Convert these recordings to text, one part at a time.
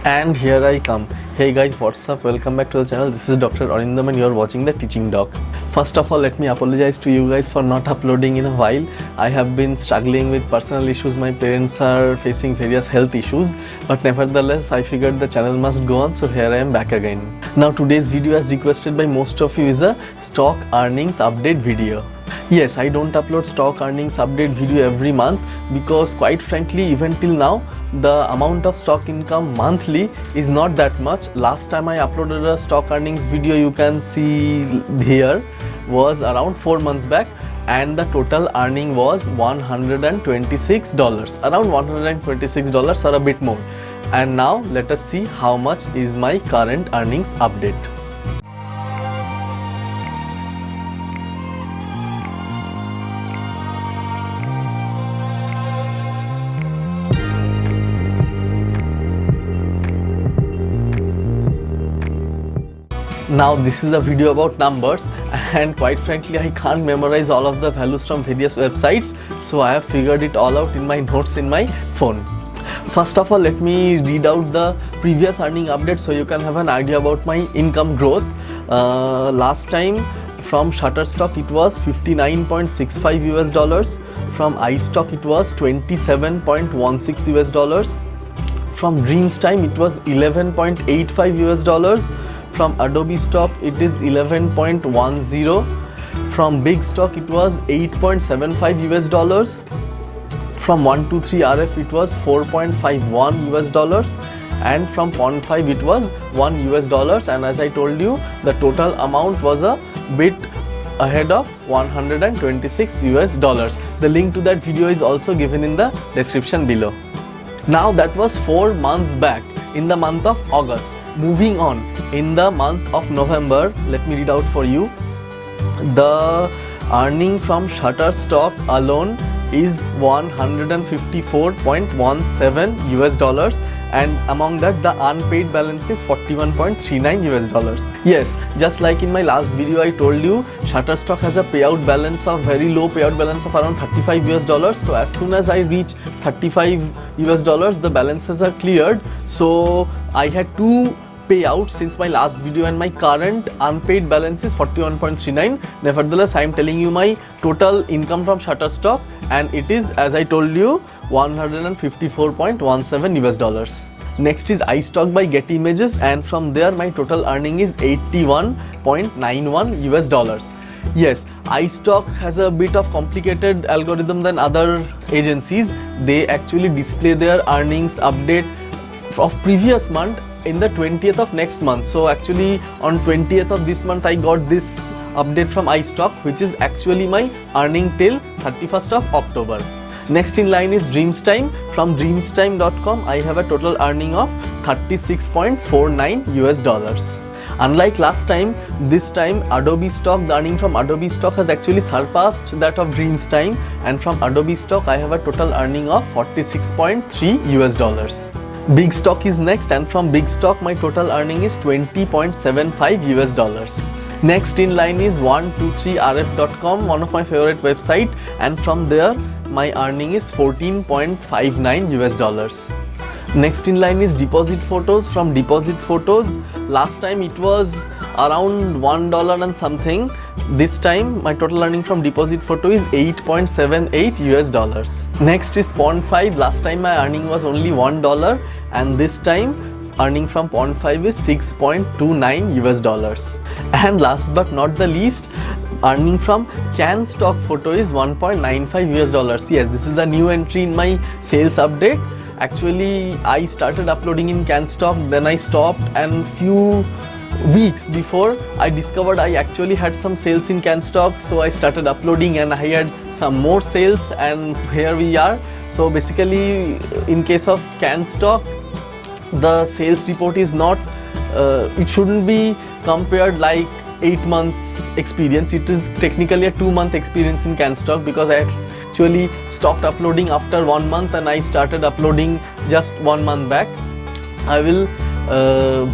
And here I come. Hey guys, what's up? Welcome back to the channel. This is Dr. Arindam and you're watching the Teaching Doc. First of all, let me apologize to you guys for not uploading in a while. I have been struggling with personal issues. My parents are facing various health issues, but nevertheless I figured the channel must go on, so here I am back again. Now today's video, as requested by most of you, is a stock earnings update video. Yes, I don't upload stock earnings update video every month because quite frankly, even till now, the amount of stock income monthly is not that much. Last time I uploaded a stock earnings video, you can see here, was around 4 months back, and the total earning was $126, around $126 or a bit more. And now let us see how much is my current earnings update. Now this is a video about numbers, and quite frankly I can't memorize all of the values from various websites, so I have figured it all out in my notes in my phone. First of all, let me read out the previous earning update so you can have an idea about my income growth. Last time from Shutterstock it was $59.65, from Istock it was $27.16, from Dreamstime it was $11.85, from Adobe Stock it is 11.10, from Big Stock it was $8.75, from 123RF it was $4.51, and from Pond5 it was $1, and as I told you, the total amount was a bit ahead of $126. The link to that video is also given in the description below. Now that was 4 months back, in the month of August. Moving on, in the month of November, let me read out for you. The earning from Shutterstock alone is $154.17, and among that the unpaid balance is $41.39. Yes, just like in my last video I told you, Shutterstock has a payout balance of very low payout balance of around $35. So as soon as I reach $35, the balances are cleared. So I had two payouts since my last video, and my current unpaid balance is $41.39. Nevertheless, I am telling you my total income from Shutterstock, and it is, as I told you, $154.17. Next is Istock by Get Images, and from there my total earning is $81.91. Yes, Istock has a bit of complicated algorithm than other agencies. They actually display their earnings update of previous month in the 20th of next month. So actually on 20th of this month I got this update from Istock, which is actually my earning till 31st of October. Next in line is Dreamstime. From Dreamstime.com I have a total earning of $36.49. Unlike last time, this time Adobe Stock, the earning from Adobe Stock has actually surpassed that of Dreamstime, and from Adobe Stock I have a total earning of $46.3. Big Stock is next, and from Big Stock my total earning is $20.75. Next in line is 123rf.com, one of my favorite website, and from there my earning is $14.59. Next in line is Deposit Photos. From Deposit Photos, last time it was around $1 and something. This time my total earning from Deposit Photo is $8.78. Next is Pond5. Last time my earning was only $1, and this time earning from Pond5 is $6.29. And last but not the least, earning from Stock Photo is $1.95. Yes, this is the new entry in my sales update. Actually I started uploading in Stock, then I stopped, and few weeks before I discovered I actually had some sales in Stock, so I started uploading and I had some more sales, and here we are. So basically in case of Stock, the sales report is not it shouldn't be compared like 8 months experience. It is technically a 2-month experience in Stock, because I actually stopped uploading after 1 month and I started uploading just 1 month back. I will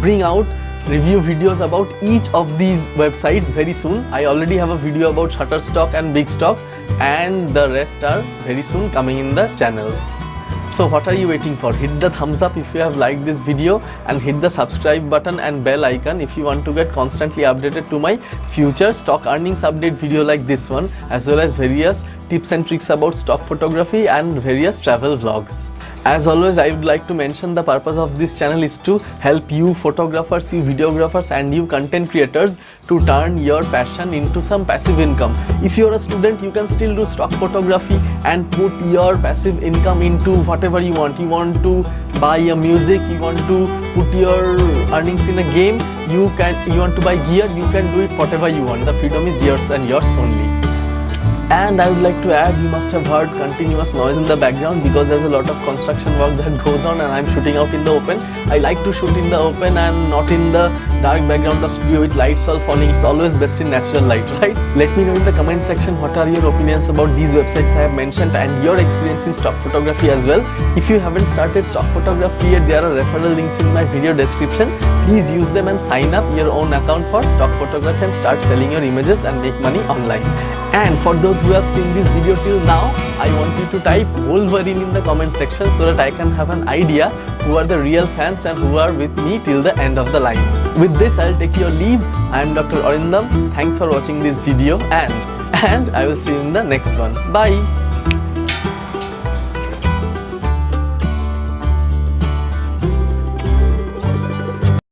bring out review videos about each of these websites very soon. I already have a video about Shutterstock and Big Stock, and the rest are very soon coming in the channel. So what are you waiting for? Hit the thumbs up if you have liked this video, and hit the subscribe button and bell icon if you want to get constantly updated to my future stock earnings update video like this one, as well as various tips and tricks about stock photography and various travel vlogs. As always, I would like to mention the purpose of this channel is to help you photographers, you videographers and you content creators to turn your passion into some passive income. If you're a student, you can still do stock photography and put your passive income into whatever you want. You want to buy a music, you want to put your earnings in a game, you want to buy gear, you can do it whatever you want. The freedom is yours and yours only. And I would like to add, you must have heard continuous noise in the background because there's a lot of construction work that goes on and I'm shooting out in the open. I like to shoot in the open and not in the dark background of studio with lights all falling. It's always best in natural light, right? Let me know in the comment section what are your opinions about these websites I have mentioned and your experience in stock photography as well. If you haven't started stock photography yet, there are referral links in my video description. Please use them and sign up your own account for stock photography and start selling your images and make money online. And for those who have seen this video till now, I want you to type Wolverine in the comment section so that I can have an idea who are the real fans and who are with me till the end of the line. With this, I'll take your leave. I am Dr. Arindam. Thanks for watching this video and I will see you in the next one. Bye.